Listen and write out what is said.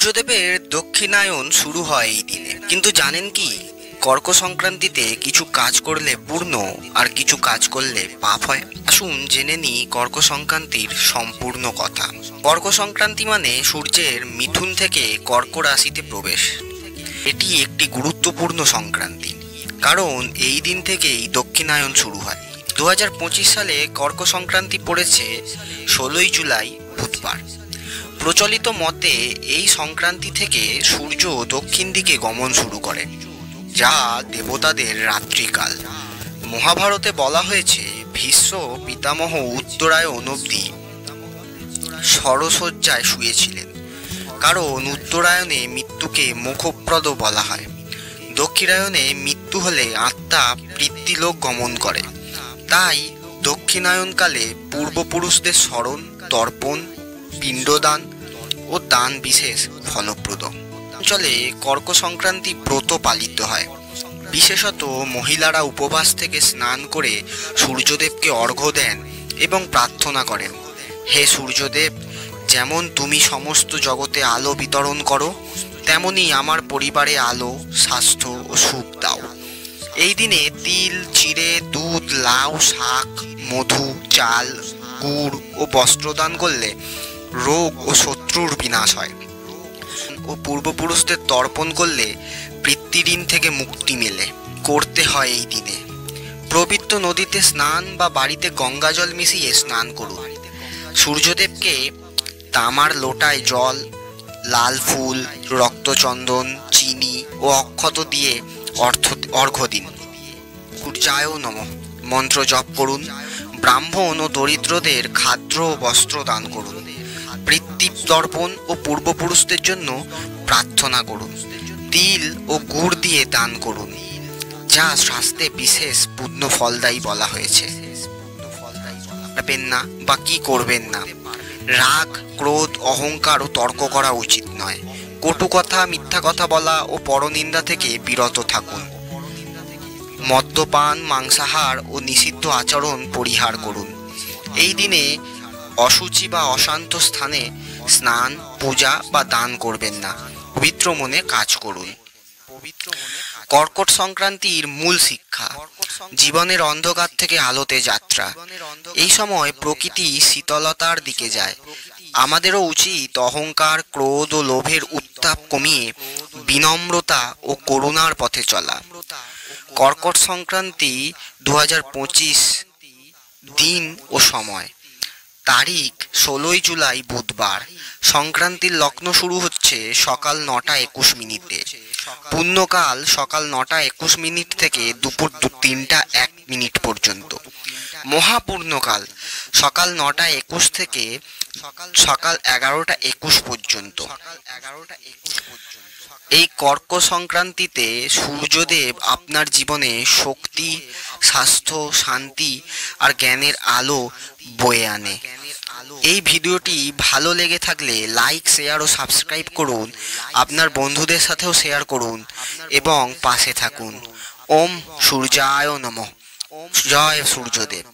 সূর্যদেবের দক্ষিণায়ন শুরু হয় এই দিনে। কিন্তু জানেন কি, কর্ক সংক্রান্তিতে কিছু কাজ করলে পূর্ণ আর কিছু কাজ করলে পাপ হয়। আসুন জেনে নিই কর্ক সংক্রান্তির সম্পূর্ণ কথা। কর্ক সংক্রান্তি মানে সূর্যের মিথুন থেকে কর্ক রাশিতে প্রবেশ। এটি একটি গুরুত্বপূর্ণ সংক্রান্তি, কারণ এই দিন থেকেই দক্ষিণায়ন শুরু হয়। 2025 সালে কর্ক সংক্রান্তি পড়েছে 16ই জুলাই, বুধবার। প্রচলিত মতে এই সংক্রান্তি থেকে সূর্য দক্ষিণ দিকে গমন শুরু করে, যা দেবতাদের রাত্রিকাল। মহাভারতে বলা হয়েছে, ভীষ্ম পিতামহ উত্তরায়ণ অবধি শরশয্যায় শুয়েছিলেন, কারণ উত্তরায়ণে মৃত্যুকে মোক্ষপ্রদ বলা হয়। দক্ষিণায়নে মৃত্যু হলে আত্মা পিতৃলোক গমন করে, তাই দক্ষিণায়নকালে পূর্বপুরুষদের স্মরণ, তর্পণ, পিণ্ডদান ও দান বিশেষ ফলপ্রদ। অঞ্চলে কর্ক সংক্রান্তি ব্রত পালিত হয়। বিশেষত মহিলারা উপবাস থেকে স্নান করে সূর্যদেবকে অর্ঘ্য দেন এবং প্রার্থনা করেন, হে সূর্যদেব, যেমন তুমি সমস্ত জগতে আলো বিতরণ করো, তেমনি আমার পরিবারে আলো, স্বাস্থ্য ও সুখ দাও। এই দিনে তিল, চিড়ে, দুধ, লাউ, শাক, মধু, চাল, গুড় ও বস্ত্রদান করলে রোগ ও শত্রুর বিনাশ হয়। ও পূর্বপুরুষদের তর্পণ করলে পিতৃঋণ থেকে মুক্তি মেলে। করতে হয় এই দিনে পবিত্র নদীতে স্নান বা বাড়িতে গঙ্গা জল মিশিয়ে স্নান করুন। সূর্যদেবকে তামার লোটায় জল, লাল ফুল, রক্তচন্দন, চিনি ও অক্ষত দিয়ে অর্ঘ্য দিন। সূর্যায় নমঃ মন্ত্র জপ করুন। ব্রাহ্মণ ও দরিদ্রদের খাদ্য ও বস্ত্র দান করুন। পিতৃতর্পণ ও পূর্বপুরুষদের জন্য প্রার্থনা করুন। তিল ও গুড় দিয়ে দান করুন, যা স্বাস্থ্যে বিশেষ পুণ্য ফলদায়ী বলা হয়েছে। করবেন না বা কি করবেন না, রাগ, ক্রোধ, অহংকার ও তর্ক করা উচিত নয়। কটু কথা, মিথ্যা কথা বলা ও পরনিন্দা থেকে বিরত থাকুন। মদ্যপান, মাংসাহার ও নিষিদ্ধ আচরণ পরিহার করুন। এই দিনে অশুচি বা অশান্ত স্থানে স্নান, পূজা বা দান করবেন না। পবিত্র মনে কাজ করুন। কর্কট সংক্রান্তির মূল শিক্ষা: জীবনের অন্ধকার থেকে আলোতে যাত্রা। এই সময় প্রকৃতি শীতলতার দিকে যায়। আমাদেরও উচিত অহংকার, ক্রোধ ও লোভের উত্তাপ কমিয়ে বিনম্রতা ও করুণার পথে চলা। কর্কট সংক্রান্তি 2025, দিন ও সময়: তারিখ 16ই জুলাই, বুধবার। সংক্রান্তির লগ্ন শুরু হচ্ছে সকাল 9:21। পুণ্যকাল সকাল 9:21 থেকে দুপুর 3:01 পর্যন্ত। মহাপূর্ণকাল সকাল 9:21 থেকে সকাল 11:21 পর্যন্ত। এই কর্ক সংক্রান্তিতে সূর্যদেব আপনার জীবনে শক্তি, স্বাস্থ্য, শান্তি আর জ্ঞানের আলো বয়ে আনে। এই ভিডিওটি ভালো লেগে থাকলে লাইক, শেয়ার ও সাবস্ক্রাইব করুন। আপনার বন্ধুদের সাথেও শেয়ার করুন এবং পাশে থাকুন। ওম সূর্যায় নমঃ। জয় সূর্যদেব।